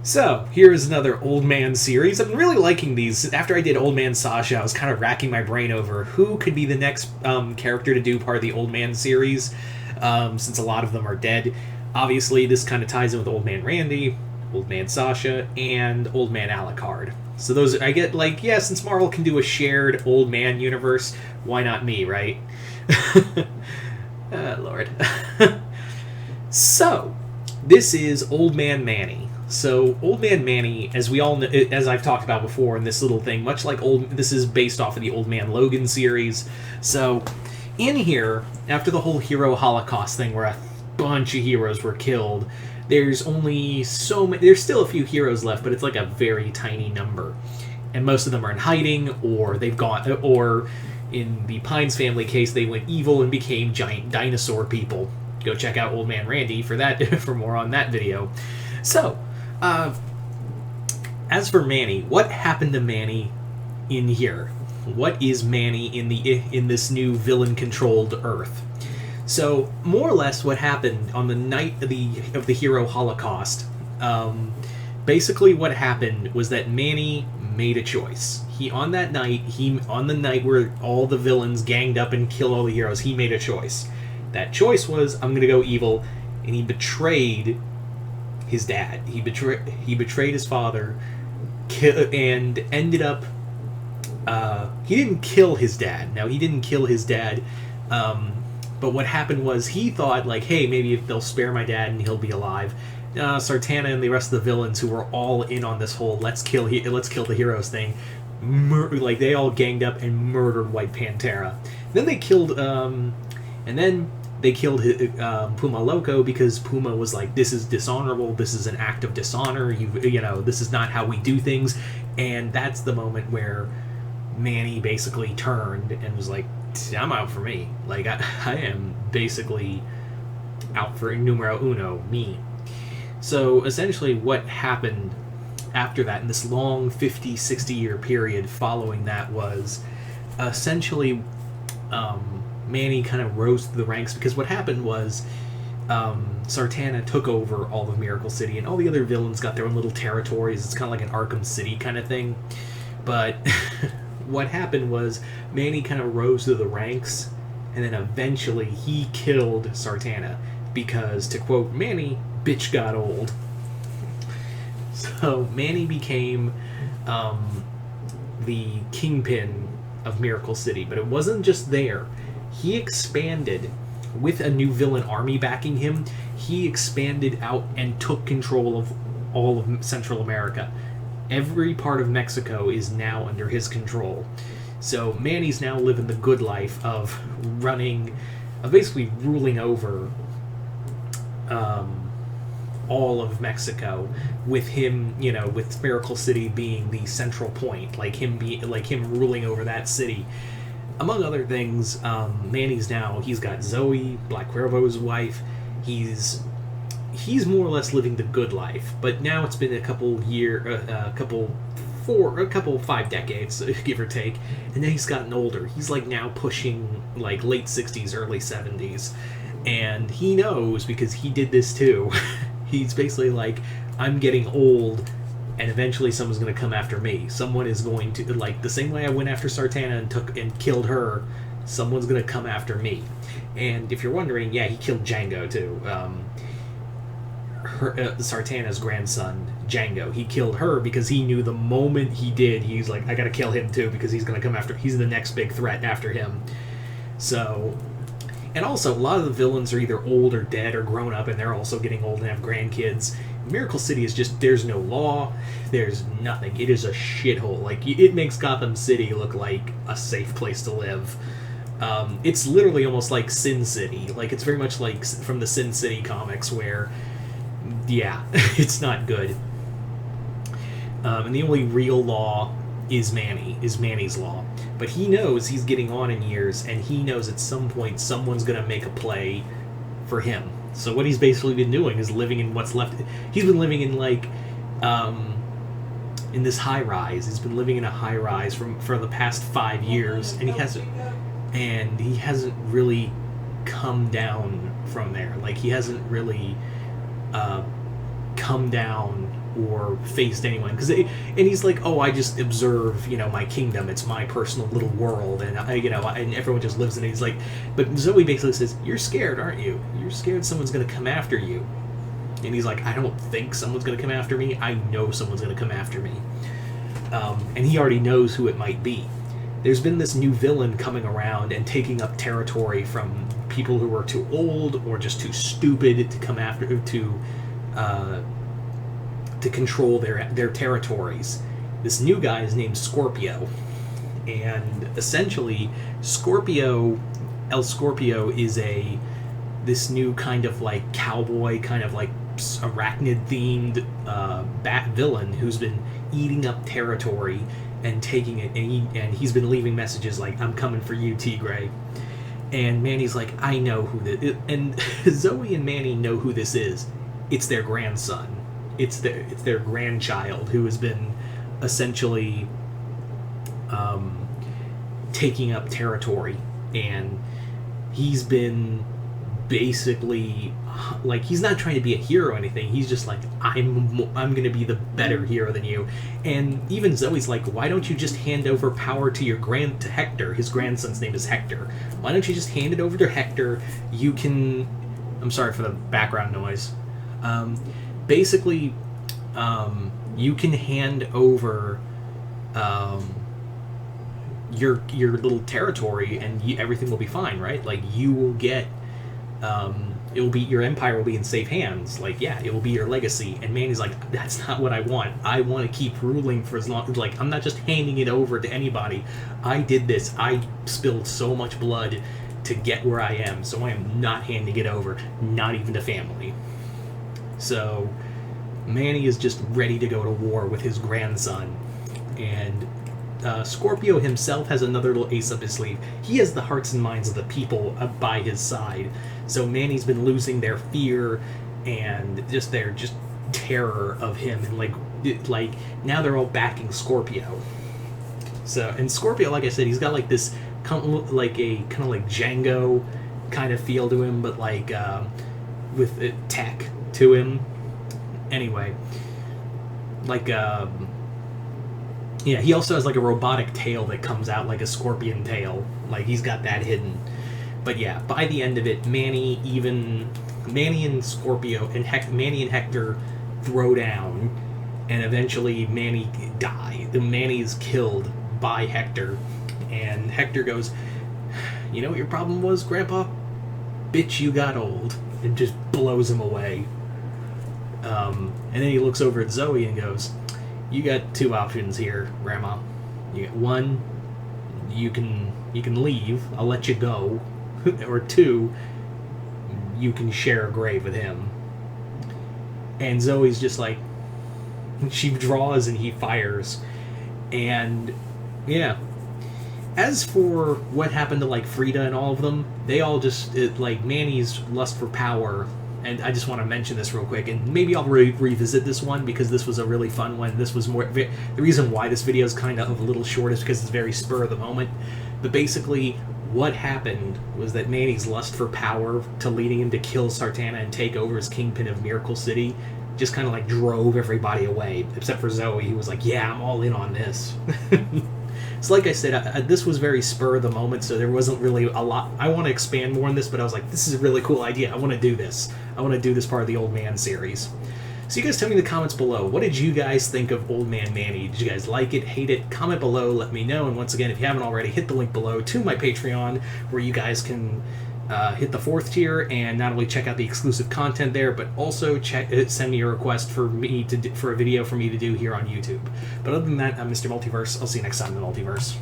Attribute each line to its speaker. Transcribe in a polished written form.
Speaker 1: So, here is another Old Man series. I've been really liking these. After I did Old Man Sasha, I was kind of racking my brain over who could be the next character to do part of the Old Man series, since a lot of them are dead. Obviously, this kind of ties in with Old Man Randy, Old Man Sasha, and Old Man Alucard. So those, I get like, yeah, since Marvel can do a shared Old Man universe, why not me, right? Lord. So, this is Old Man Manny. So, Old Man Manny, as we all know, as I've talked about before in this little thing, much like this is based off of the Old Man Logan series. So, in here, after the whole hero holocaust thing, where a bunch of heroes were killed, there's only so many. There's still a few heroes left, but it's like a very tiny number, and most of them are in hiding, or they've gone, or in the Pines family case, they went evil and became giant dinosaur people. Go check out Old Man Randy for that for more on that video. So. As for Manny, what happened to Manny in here? What is Manny in this new villain-controlled Earth? So, more or less, what happened on the night of the hero holocaust? Basically, what happened was that Manny made a choice. On the night where all the villains ganged up and killed all the heroes, he made a choice. That choice was, I'm going to go evil, and he betrayed his dad. He betrayed his father, and ended up. He didn't kill his dad. Now, he didn't kill his dad, but what happened was he thought, like, hey, maybe if they'll spare my dad and he'll be alive. Sartana and the rest of the villains who were all in on this whole let's kill the heroes thing, they all ganged up and murdered White Pantera. Then they killed, They killed Puma Loco because Puma was like, this is dishonorable, this is an act of dishonor, this is not how we do things. And that's the moment where Manny basically turned and was like, I'm out for me. Like, I am basically out for numero uno, me. So, essentially, what happened after that, in this long 50, 60-year period following that, was essentially... Manny kind of rose through the ranks, because what happened was Sartana took over all of Miracle City, and all the other villains got their own little territories. It's kind of like an Arkham City kind of thing. But what happened was Manny kind of rose through the ranks, and then eventually he killed Sartana because, to quote Manny, bitch got old. So Manny became the kingpin of Miracle City, but it wasn't just there. He expanded with a new villain army backing him. He expanded out and took control of all of Central America. Every part of Mexico is now under his control. So Manny's now living the good life of basically ruling over all of Mexico, with him, with Miracle City being the central point, like him ruling over that city. Among other things, he's got Zoe, Black Cuervo's wife. He's more or less living the good life. But now it's been a couple 5 decades, give or take, and then he's gotten older. He's like now pushing like late 60s, early 70s, and he knows, because he did this too. He's basically like, I'm getting old, and eventually someone's going to come after me. Someone is going to, like, the same way I went after Sartana and killed her, someone's going to come after me. And if you're wondering, yeah, he killed Django too. Sartana's grandson, Django. He killed her because he knew the moment he did, he's like, I got to kill him too, because he's going to come after, he's the next big threat after him. So... And also, a lot of the villains are either old or dead or grown up, and they're also getting old and have grandkids. Miracle City is just, there's no law, there's nothing. It is a shithole. Like, it makes Gotham City look like a safe place to live. It's literally almost like Sin City. Like, it's very much like from the Sin City comics, where, yeah, it's not good. And the only real law is Manny's law. But he knows he's getting on in years, and he knows at some point someone's going to make a play for him. So what he's basically been doing is living in what's left. He's been living in, like, in this high-rise. He's been living in a high-rise for the past 5 years, and he hasn't really come down from there. Like, he hasn't really come down or faced anyone, and he's like, oh, I just observe, my kingdom, it's my personal little world, and and everyone just lives in it. He's like, but Zoe basically says, you're scared, aren't you? You're scared someone's gonna come after you. And he's like, I don't think someone's gonna come after me, I know someone's gonna come after me. And he already knows who it might be. There's been this new villain coming around and taking up territory from people who are too old or just too stupid to come after, to control their territories. This new guy is named Scorpio, and essentially El Scorpio is this new kind of like cowboy, kind of like arachnid themed bat villain who's been eating up territory and taking it, and he's been leaving messages like, I'm coming for you, Tigre. And Manny's like, I know who this is. And Zoe and Manny know who this is. It's their grandson. It's their grandchild who has been essentially taking up territory, and he's been basically like, he's not trying to be a hero or anything. He's just like, I'm gonna be the better hero than you. And even Zoe's like, why don't you just hand over power to Hector? His grandson's name is Hector. Why don't you just hand it over to Hector? You can, I'm sorry for the background noise. Basically, you can hand over your little territory, and everything will be fine, right? Like, you will get, your empire will be in safe hands. Like, yeah, it will be your legacy. And Manny's like, that's not what I want. I want to keep ruling for as long. Like, I'm not just handing it over to anybody. I did this. I spilled so much blood to get where I am, so I am not handing it over, not even to family. So Manny is just ready to go to war with his grandson, and Scorpio himself has another little ace up his sleeve. He has the hearts and minds of the people by his side. So Manny's been losing their fear and just their terror of him, and like now they're all backing Scorpio. So, and Scorpio, like I said, he's got like this like a kind of like Django kind of feel to him, but like with tech to him. Anyway, like yeah, he also has like a robotic tail that comes out like a scorpion tail. Like, he's got that hidden. But yeah, by the end of it, Manny and Scorpio and Manny and Hector throw down, and eventually Manny Manny is killed by Hector, and Hector goes, you know what your problem was, Grandpa? Bitch, you got old. And just blows him away. And then he looks over at Zoe and goes, you got two options here, Grandma. You got one, you can leave, I'll let you go. Or two, you can share a grave with him. And Zoe's just like, she draws and he fires. And yeah. As for what happened to like Frida and all of them, they all just like Manny's lust for power. And I just want to mention this real quick, and maybe I'll revisit this one because this was a really fun one. This was more the reason why this video is kind of a little short is because it's very spur of the moment. But basically, what happened was that Manny's lust for power to leading him to kill Sartana and take over as kingpin of Miracle City just kind of like drove everybody away, except for Zoe, who was like, "Yeah, I'm all in on this." So like I said, this was very spur of the moment, so there wasn't really a lot. I want to expand more on this, but I was like, this is a really cool idea. I want to do this. I want to do this part of the Old Man series. So you guys tell me in the comments below, what did you guys think of Old Man Manny? Did you guys like it, hate it? Comment below, let me know. And once again, if you haven't already, hit the link below to my Patreon, where you guys can hit the 4th tier and not only check out the exclusive content there, but also send me a request for a video for me to do here on YouTube. But other than that, I'm Mr. Multiverse. I'll see you next time in the Multiverse.